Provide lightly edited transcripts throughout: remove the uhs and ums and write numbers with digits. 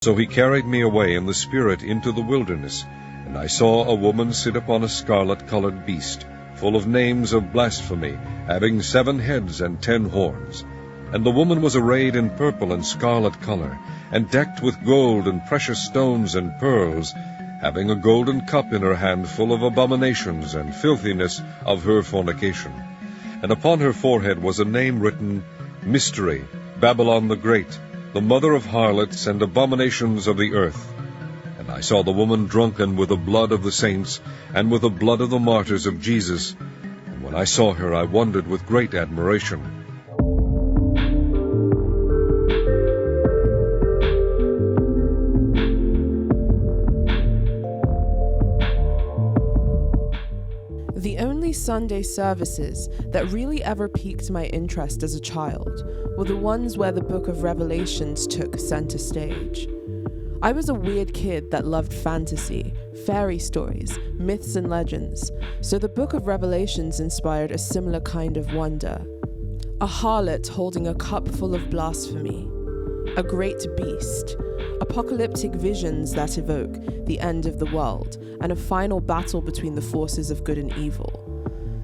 So he carried me away in the spirit into the wilderness, and I saw a woman sit upon a scarlet-colored beast, full of names of blasphemy, having 7 heads and 10 horns. And the woman was arrayed in purple and scarlet color, and decked with gold and precious stones and pearls, having a golden cup in her hand full of abominations and filthiness of her fornication. And upon her forehead was a name written, Mystery, Babylon the Great, the mother of harlots and abominations of the earth. And I saw the woman drunken with the blood of the saints, and with the blood of the martyrs of Jesus. And when I saw her, I wondered with great admiration. The only Sunday services that really ever piqued my interest as a child were the ones where the book of Revelations took center stage. I was a weird kid that loved fantasy, fairy stories, myths and legends, so the book of Revelations inspired a similar kind of wonder. A harlot holding a cup full of blasphemy, a great beast, apocalyptic visions that evoke the end of the world, and a final battle between the forces of good and evil.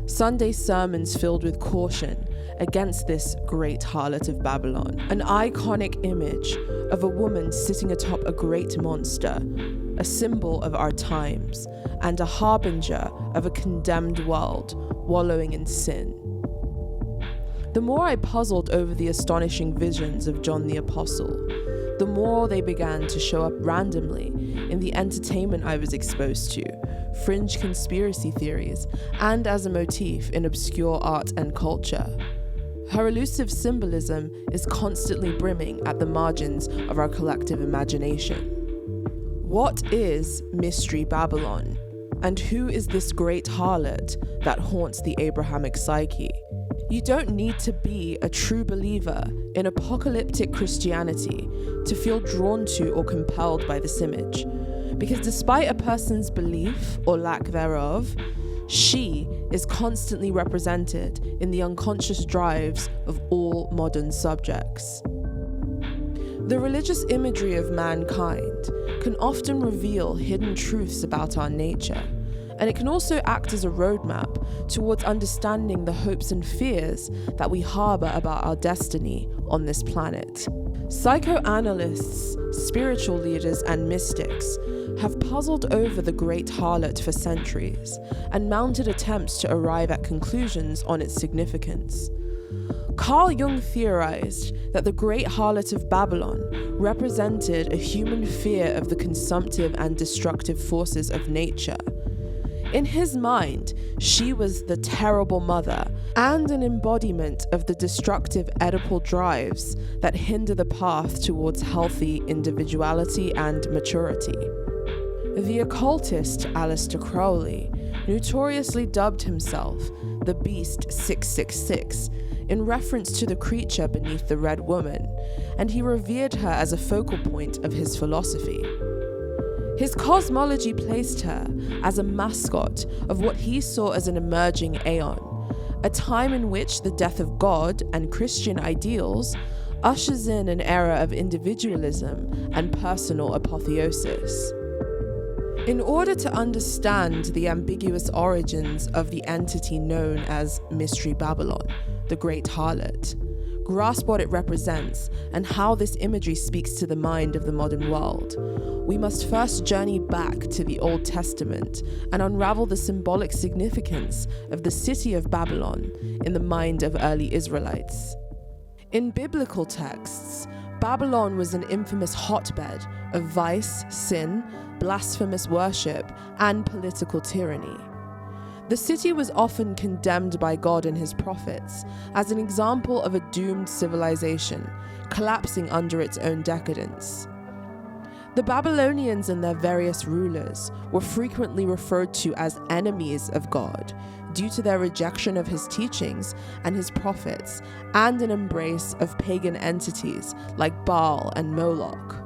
Sunday sermons filled with caution against this great harlot of Babylon, an iconic image of a woman sitting atop a great monster, a symbol of our times, and a harbinger of a condemned world wallowing in sin. The more I puzzled over the astonishing visions of John the Apostle, the more they began to show up randomly in the entertainment I was exposed to, fringe conspiracy theories, and as a motif in obscure art and culture. Her elusive symbolism is constantly brimming at the margins of our collective imagination. What is Mystery Babylon? And who is this great harlot that haunts the Abrahamic psyche? You don't need to be a true believer in apocalyptic Christianity to feel drawn to or compelled by this image, because despite a person's belief or lack thereof, she is constantly represented in the unconscious drives of all modern subjects. The religious imagery of mankind can often reveal hidden truths about our nature, and it can also act as a roadmap towards understanding the hopes and fears that we harbor about our destiny on this planet. Psychoanalysts, spiritual leaders, and mystics have puzzled over the great harlot for centuries and mounted attempts to arrive at conclusions on its significance. Carl Jung theorized that the great harlot of Babylon represented a human fear of the consumptive and destructive forces of nature. In his mind, she was the terrible mother and an embodiment of the destructive Oedipal drives that hinder the path towards healthy individuality and maturity. The occultist Aleister Crowley notoriously dubbed himself the Beast 666 in reference to the creature beneath the Red Woman, and he revered her as a focal point of his philosophy. His cosmology placed her as a mascot of what he saw as an emerging aeon, a time in which the death of God and Christian ideals ushers in an era of individualism and personal apotheosis. In order to understand the ambiguous origins of the entity known as Mystery Babylon, the Great Harlot, grasp what it represents and how this imagery speaks to the mind of the modern world, we must first journey back to the Old Testament and unravel the symbolic significance of the city of Babylon in the mind of early Israelites. In biblical texts, Babylon was an infamous hotbed of vice, sin, blasphemous worship, and political tyranny. The city was often condemned by God and his prophets as an example of a doomed civilization, collapsing under its own decadence. The Babylonians and their various rulers were frequently referred to as enemies of God due to their rejection of his teachings and his prophets, and an embrace of pagan entities like Baal and Moloch.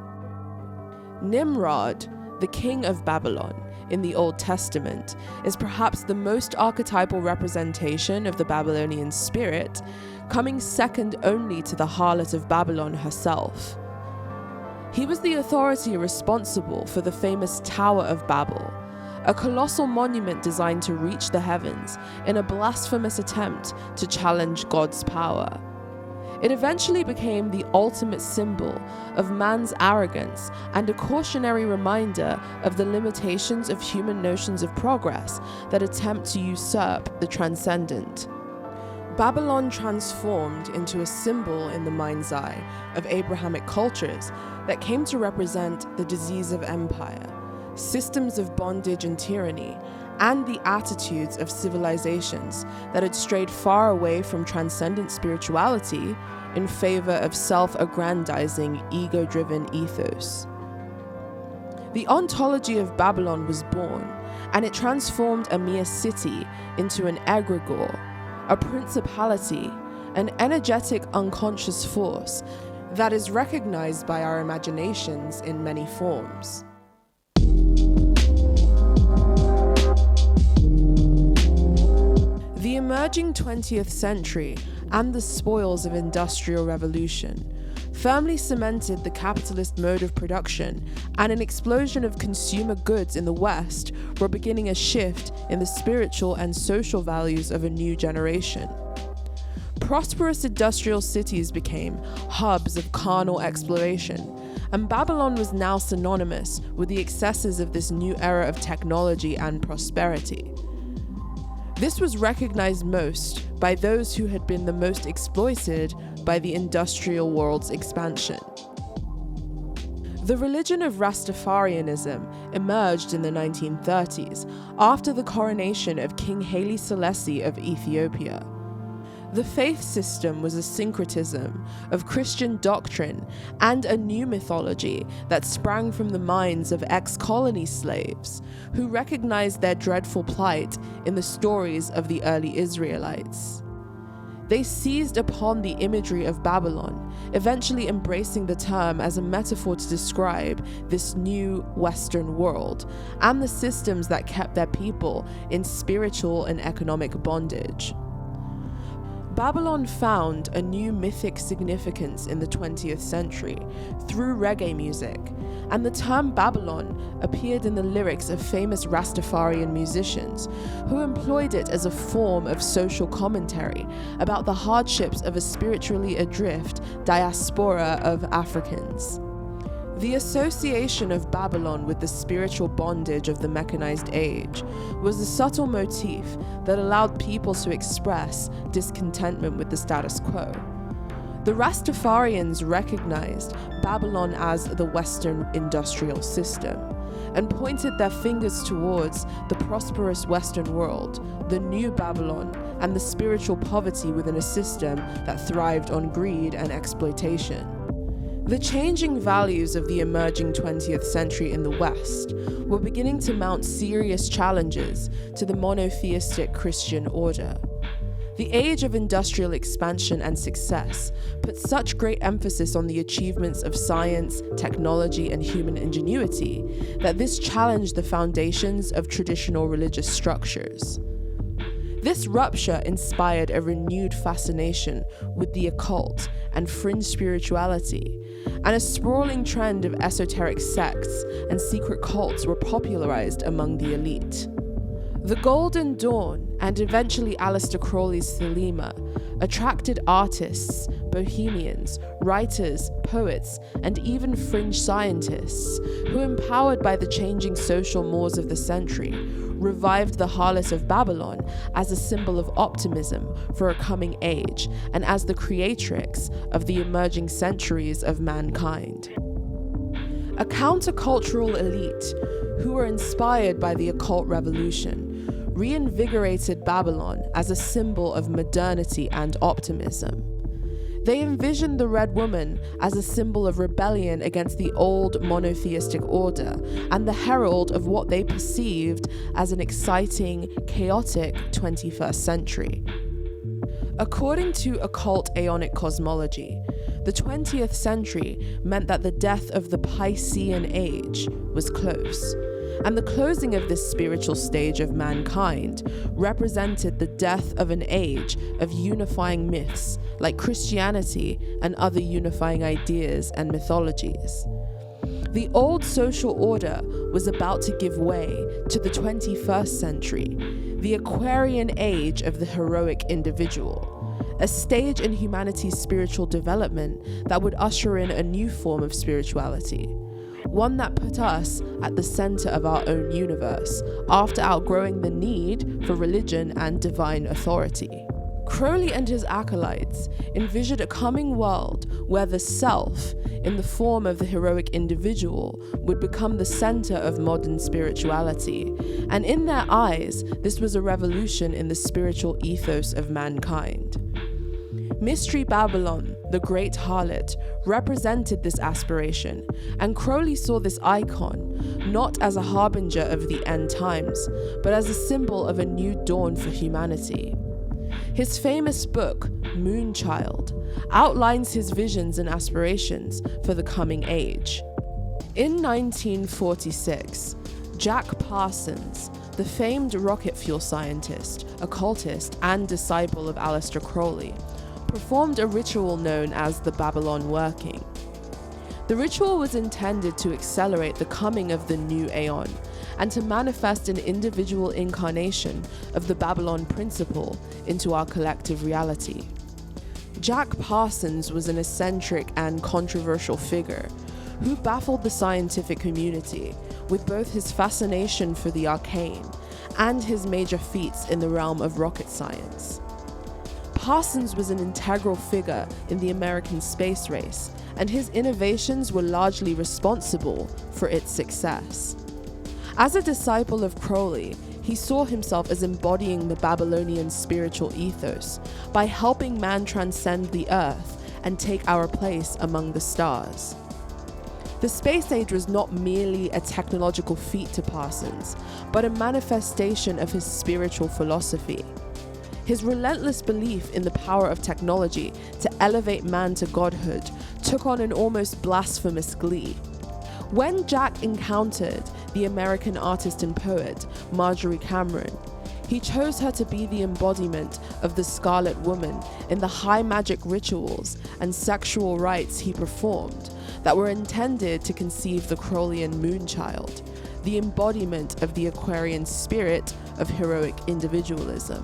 Nimrod, the king of Babylon, in the Old Testament, is perhaps the most archetypal representation of the Babylonian spirit, coming second only to the harlot of Babylon herself. He was the authority responsible for the famous Tower of Babel, a colossal monument designed to reach the heavens in a blasphemous attempt to challenge God's power. It eventually became the ultimate symbol of man's arrogance and a cautionary reminder of the limitations of human notions of progress that attempt to usurp the transcendent. Babylon transformed into a symbol in the mind's eye of Abrahamic cultures that came to represent the disease of empire, systems of bondage and tyranny, and the attitudes of civilizations that had strayed far away from transcendent spirituality in favor of self-aggrandizing, ego-driven ethos. The ontology of Babylon was born, and it transformed a mere city into an egregore, a principality, an energetic unconscious force that is recognized by our imaginations in many forms. The emerging 20th century and the spoils of industrial revolution firmly cemented the capitalist mode of production, and an explosion of consumer goods in the West were beginning a shift in the spiritual and social values of a new generation. Prosperous industrial cities became hubs of carnal exploration, and Babylon was now synonymous with the excesses of this new era of technology and prosperity. This was recognized most by those who had been the most exploited by the industrial world's expansion. The religion of Rastafarianism emerged in the 1930s after the coronation of King Haile Selassie of Ethiopia. The faith system was a syncretism of Christian doctrine and a new mythology that sprang from the minds of ex-colony slaves who recognized their dreadful plight in the stories of the early Israelites. They seized upon the imagery of Babylon, eventually embracing the term as a metaphor to describe this new Western world and the systems that kept their people in spiritual and economic bondage. Babylon found a new mythic significance in the 20th century through reggae music, and the term Babylon appeared in the lyrics of famous Rastafarian musicians who employed it as a form of social commentary about the hardships of a spiritually adrift diaspora of Africans. The association of Babylon with the spiritual bondage of the mechanized age was a subtle motif that allowed people to express discontentment with the status quo. The Rastafarians recognized Babylon as the Western industrial system and pointed their fingers towards the prosperous Western world, the new Babylon, and the spiritual poverty within a system that thrived on greed and exploitation. The changing values of the emerging 20th century in the West were beginning to mount serious challenges to the monotheistic Christian order. The age of industrial expansion and success put such great emphasis on the achievements of science, technology, and human ingenuity that this challenged the foundations of traditional religious structures. This rupture inspired a renewed fascination with the occult and fringe spirituality, and a sprawling trend of esoteric sects and secret cults were popularized among the elite. The Golden Dawn, and eventually Aleister Crowley's Thelema, attracted artists, bohemians, writers, poets, and even fringe scientists who, empowered by the changing social mores of the century, revived the Harlot of Babylon as a symbol of optimism for a coming age and as the creatrix of the emerging centuries of mankind. A countercultural elite who were inspired by the occult revolution reinvigorated Babylon as a symbol of modernity and optimism. They envisioned the Red Woman as a symbol of rebellion against the old monotheistic order and the herald of what they perceived as an exciting, chaotic 21st century. According to occult aeonic cosmology, the 20th century meant that the death of the Piscean age was close, and the closing of this spiritual stage of mankind represented the death of an age of unifying myths like Christianity and other unifying ideas and mythologies. The old social order was about to give way to the 21st century, the Aquarian age of the heroic individual, a stage in humanity's spiritual development that would usher in a new form of spirituality, one that put us at the center of our own universe after outgrowing the need for religion and divine authority. Crowley and his acolytes envisioned a coming world where the self, in the form of the heroic individual, would become the center of modern spirituality, and in their eyes, this was a revolution in the spiritual ethos of mankind. Mystery Babylon, the great harlot, represented this aspiration, and Crowley saw this icon not as a harbinger of the end times, but as a symbol of a new dawn for humanity. His famous book, Moonchild, outlines his visions and aspirations for the coming age. In 1946, Jack Parsons, the famed rocket fuel scientist, occultist, and disciple of Aleister Crowley, performed a ritual known as the Babylon Working. The ritual was intended to accelerate the coming of the new Aeon and to manifest an individual incarnation of the Babylon principle into our collective reality. Jack Parsons was an eccentric and controversial figure who baffled the scientific community with both his fascination for the arcane and his major feats in the realm of rocket science. Parsons was an integral figure in the American space race, and his innovations were largely responsible for its success. As a disciple of Crowley, he saw himself as embodying the Babylonian spiritual ethos by helping man transcend the earth and take our place among the stars. The space age was not merely a technological feat to Parsons, but a manifestation of his spiritual philosophy. His relentless belief in the power of technology to elevate man to godhood took on an almost blasphemous glee. When Jack encountered the American artist and poet Marjorie Cameron, he chose her to be the embodiment of the Scarlet Woman in the high magic rituals and sexual rites he performed that were intended to conceive the Crowleyan Moonchild, the embodiment of the Aquarian spirit of heroic individualism.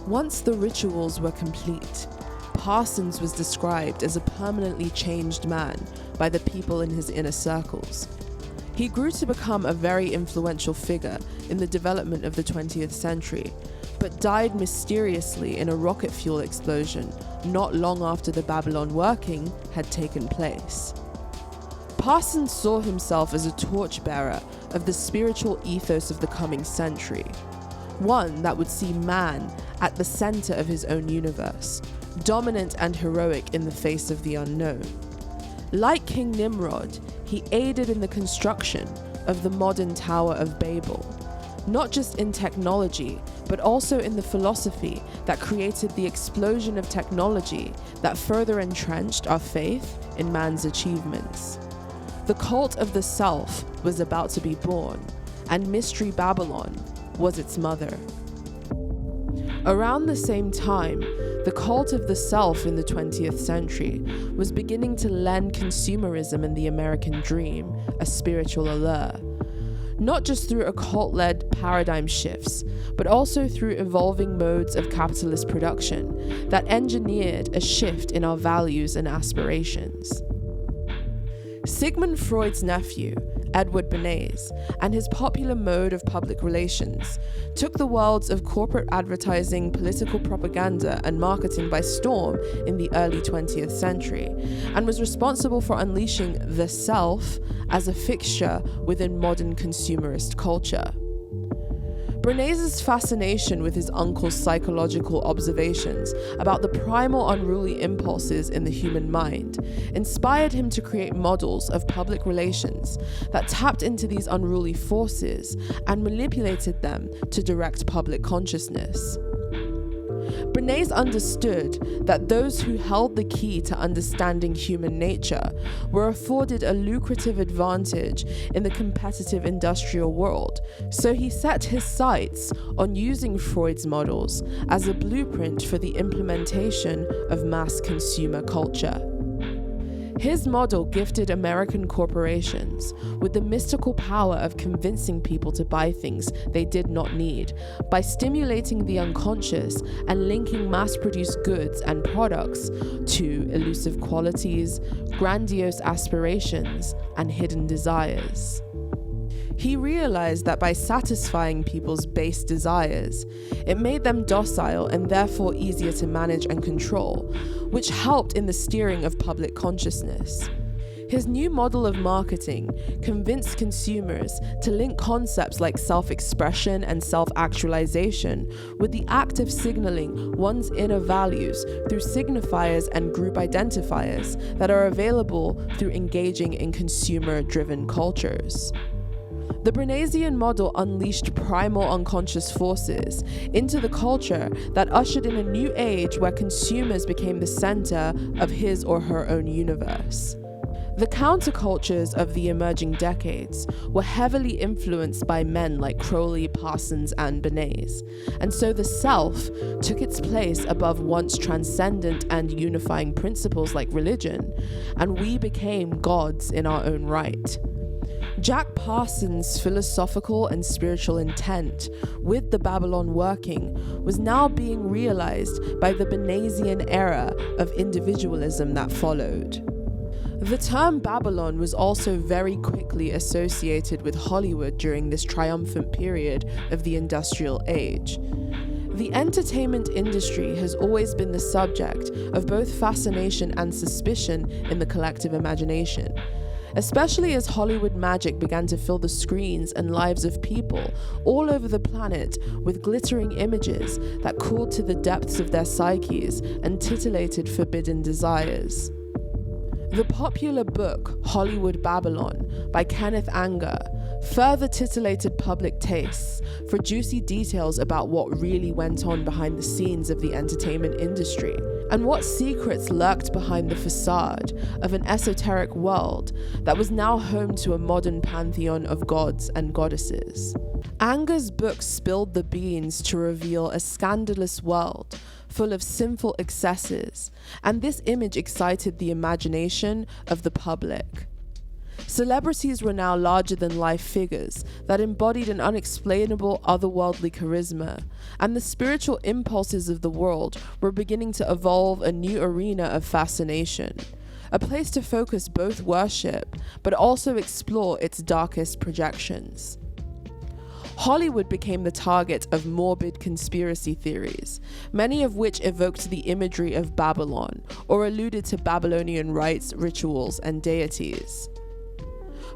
Once the rituals were complete, Parsons was described as a permanently changed man by the people in his inner circles. He grew to become a very influential figure in the development of the 20th century, but died mysteriously in a rocket fuel explosion not long after the Babylon Working had taken place. Parsons saw himself as a torchbearer of the spiritual ethos of the coming century, one that would see man at the center of his own universe, dominant and heroic in the face of the unknown. Like King Nimrod, he aided in the construction of the modern Tower of Babel, not just in technology, but also in the philosophy that created the explosion of technology that further entrenched our faith in man's achievements. The cult of the self was about to be born, and Mystery Babylon was its mother. Around the same time, the cult of the self in the 20th century was beginning to lend consumerism and the American dream a spiritual allure, not just through occult-led paradigm shifts, but also through evolving modes of capitalist production that engineered a shift in our values and aspirations. Sigmund Freud's nephew, Edward Bernays, and his popular mode of public relations took the worlds of corporate advertising, political propaganda, and marketing by storm in the early 20th century, and was responsible for unleashing the self as a fixture within modern consumerist culture. Bernays' fascination with his uncle's psychological observations about the primal unruly impulses in the human mind inspired him to create models of public relations that tapped into these unruly forces and manipulated them to direct public consciousness. Bernays understood that those who held the key to understanding human nature were afforded a lucrative advantage in the competitive industrial world, so he set his sights on using Freud's models as a blueprint for the implementation of mass consumer culture. His model gifted American corporations with the mystical power of convincing people to buy things they did not need by stimulating the unconscious and linking mass-produced goods and products to elusive qualities, grandiose aspirations, and hidden desires. He realized that by satisfying people's base desires, it made them docile and therefore easier to manage and control, which helped in the steering of public consciousness. His new model of marketing convinced consumers to link concepts like self-expression and self-actualization with the act of signaling one's inner values through signifiers and group identifiers that are available through engaging in consumer-driven cultures. The Bernaysian model unleashed primal unconscious forces into the culture that ushered in a new age where consumers became the center of his or her own universe. The countercultures of the emerging decades were heavily influenced by men like Crowley, Parsons, and Bernays, and so the self took its place above once transcendent and unifying principles like religion, and we became gods in our own right. Jack Parsons' philosophical and spiritual intent with the Babylon working was now being realized by the Bernaysian era of individualism that followed. The term Babylon was also very quickly associated with Hollywood during this triumphant period of the industrial age. The entertainment industry has always been the subject of both fascination and suspicion in the collective imagination, especially as Hollywood magic began to fill the screens and lives of people all over the planet with glittering images that called to the depths of their psyches and titillated forbidden desires. The popular book Hollywood Babylon by Kenneth Anger further titillated public tastes for juicy details about what really went on behind the scenes of the entertainment industry and what secrets lurked behind the facade of an esoteric world that was now home to a modern pantheon of gods and goddesses. Anger's book spilled the beans to reveal a scandalous world full of sinful excesses, and this image excited the imagination of the public. Celebrities were now larger-than-life figures that embodied an unexplainable otherworldly charisma, and the spiritual impulses of the world were beginning to evolve a new arena of fascination, a place to focus both worship but also explore its darkest projections. Hollywood became the target of morbid conspiracy theories, many of which evoked the imagery of Babylon or alluded to Babylonian rites, rituals, and deities.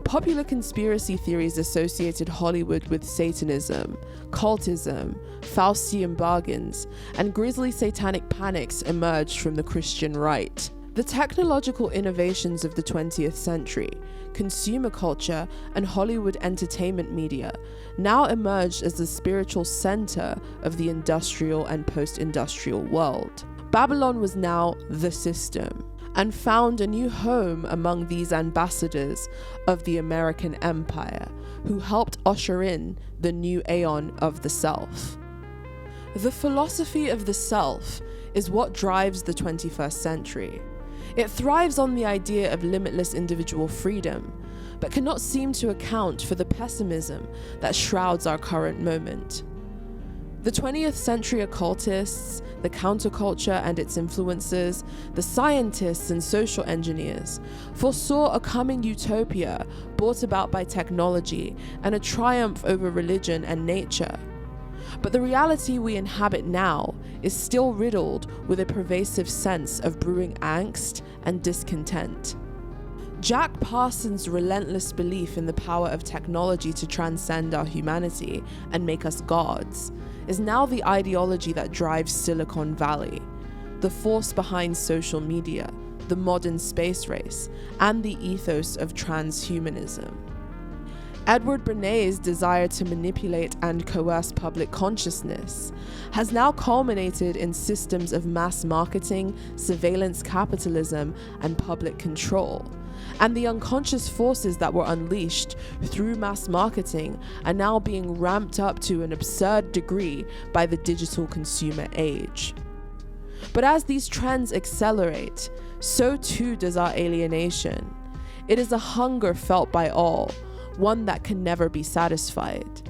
Popular conspiracy theories associated Hollywood with Satanism, cultism, Faustian bargains, and grisly satanic panics emerged from the Christian right. The technological innovations of the 20th century, consumer culture, and Hollywood entertainment media now emerged as the spiritual center of the industrial and post-industrial world. Babylon was now the system, and found a new home among these ambassadors of the American empire, who helped usher in the new aeon of the self. The philosophy of the self is what drives the 21st century. It thrives on the idea of limitless individual freedom, but cannot seem to account for the pessimism that shrouds our current moment. The 20th century occultists, the counterculture and its influences, the scientists and social engineers foresaw a coming utopia brought about by technology and a triumph over religion and nature. But the reality we inhabit now is still riddled with a pervasive sense of brewing angst and discontent. Jack Parsons' relentless belief in the power of technology to transcend our humanity and make us gods is now the ideology that drives Silicon Valley, the force behind social media, the modern space race, and the ethos of transhumanism. Edward Bernays' desire to manipulate and coerce public consciousness has now culminated in systems of mass marketing, surveillance capitalism, and public control. And the unconscious forces that were unleashed through mass marketing are now being ramped up to an absurd degree by the digital consumer age. But as these trends accelerate, so too does our alienation. It is a hunger felt by all, one that can never be satisfied.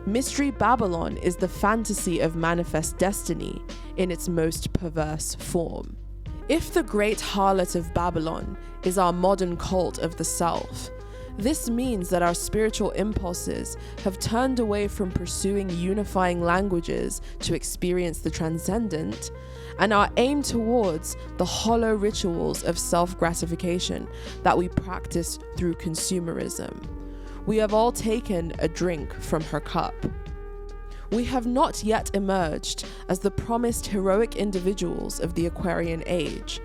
Mystery Babylon is the fantasy of manifest destiny in its most perverse form. If the great harlot of Babylon is our modern cult of the self, this means that our spiritual impulses have turned away from pursuing unifying languages to experience the transcendent, and are aimed towards the hollow rituals of self-gratification that we practice through consumerism. We have all taken a drink from her cup. We have not yet emerged as the promised heroic individuals of the Aquarian age.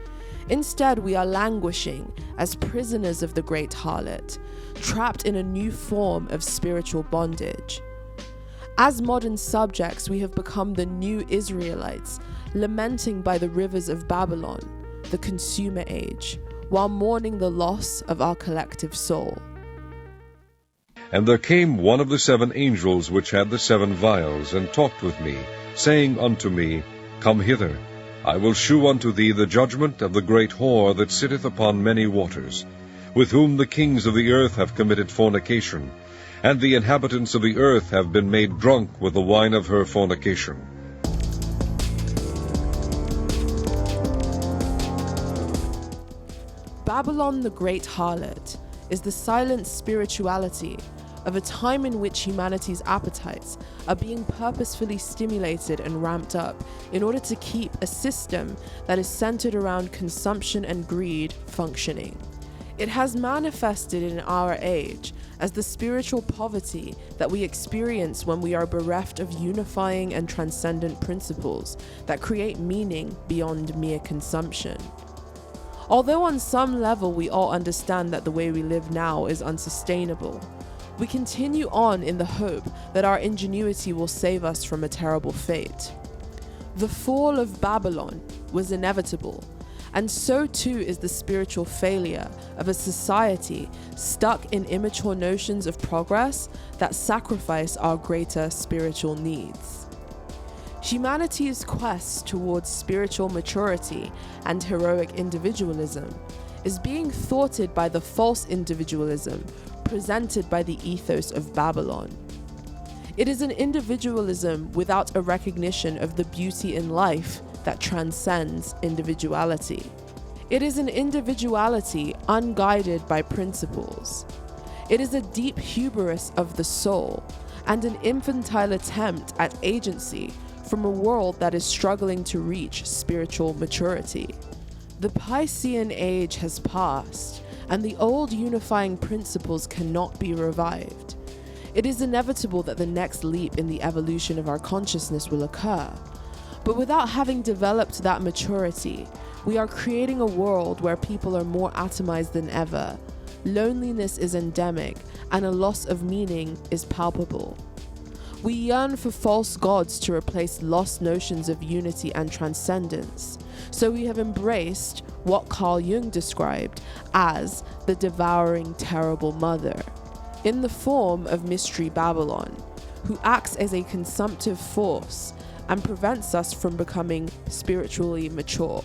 Instead, we are languishing as prisoners of the great harlot, trapped in a new form of spiritual bondage. As modern subjects, we have become the new Israelites, lamenting by the rivers of Babylon, the consumer age, while mourning the loss of our collective soul. And there came one of the 7 angels which had the 7 vials, and talked with me, saying unto me, Come hither, I will shew unto thee the judgment of the great whore that sitteth upon many waters, with whom the kings of the earth have committed fornication, and the inhabitants of the earth have been made drunk with the wine of her fornication. Babylon the Great Harlot is the silent spirituality of a time in which humanity's appetites are being purposefully stimulated and ramped up in order to keep a system that is centered around consumption and greed functioning. It has manifested in our age as the spiritual poverty that we experience when we are bereft of unifying and transcendent principles that create meaning beyond mere consumption. Although on some level we all understand that the way we live now is unsustainable, we continue on in the hope that our ingenuity will save us from a terrible fate. The fall of Babylon was inevitable, and so too is the spiritual failure of a society stuck in immature notions of progress that sacrifice our greater spiritual needs. Humanity's quest towards spiritual maturity and heroic individualism is being thwarted by the false individualism presented by the ethos of Babylon. It is an individualism without a recognition of the beauty in life that transcends individuality. It is an individuality unguided by principles. It is a deep hubris of the soul and an infantile attempt at agency from a world that is struggling to reach spiritual maturity. The Piscean age has passed, and the old unifying principles cannot be revived. It is inevitable that the next leap in the evolution of our consciousness will occur. But without having developed that maturity, we are creating a world where people are more atomized than ever. Loneliness is endemic, and a loss of meaning is palpable. We yearn for false gods to replace lost notions of unity and transcendence, so we have embraced what Carl Jung described as the devouring terrible mother, in the form of Mystery Babylon, who acts as a consumptive force and prevents us from becoming spiritually mature.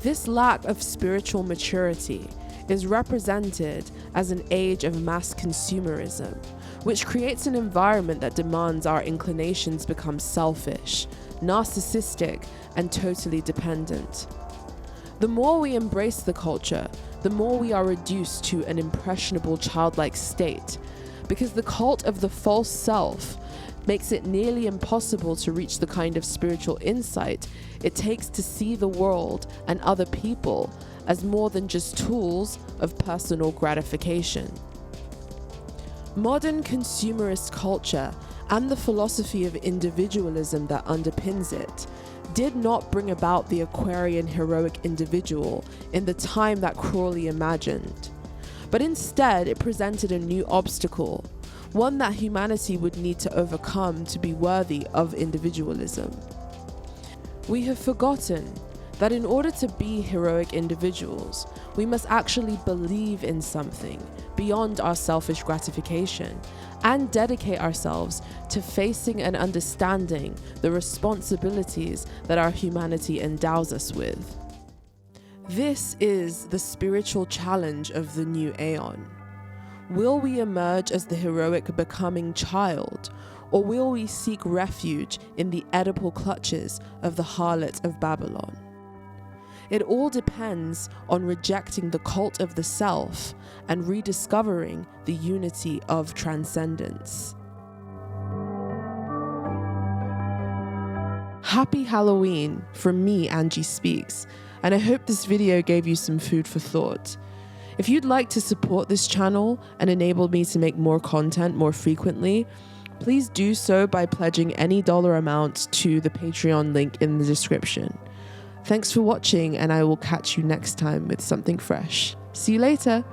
This lack of spiritual maturity is represented as an age of mass consumerism, which creates an environment that demands our inclinations become selfish, narcissistic, and totally dependent. The more we embrace the culture, the more we are reduced to an impressionable childlike state, because the cult of the false self makes it nearly impossible to reach the kind of spiritual insight it takes to see the world and other people as more than just tools of personal gratification. Modern consumerist culture and the philosophy of individualism that underpins it did not bring about the Aquarian heroic individual in the time that Crawley imagined, but instead it presented a new obstacle, one that humanity would need to overcome to be worthy of individualism. We have forgotten that in order to be heroic individuals, we must actually believe in something beyond our selfish gratification and dedicate ourselves to facing and understanding the responsibilities that our humanity endows us with. This is the spiritual challenge of the new aeon. Will we emerge as the heroic becoming child, or will we seek refuge in the Oedipal clutches of the harlot of Babylon? It all depends on rejecting the cult of the self and rediscovering the unity of transcendence. Happy Halloween from me, Angie Speaks, and I hope this video gave you some food for thought. If you'd like to support this channel and enable me to make more content more frequently, please do so by pledging any dollar amount to the Patreon link in the description. Thanks for watching, and I will catch you next time with something fresh. See you later.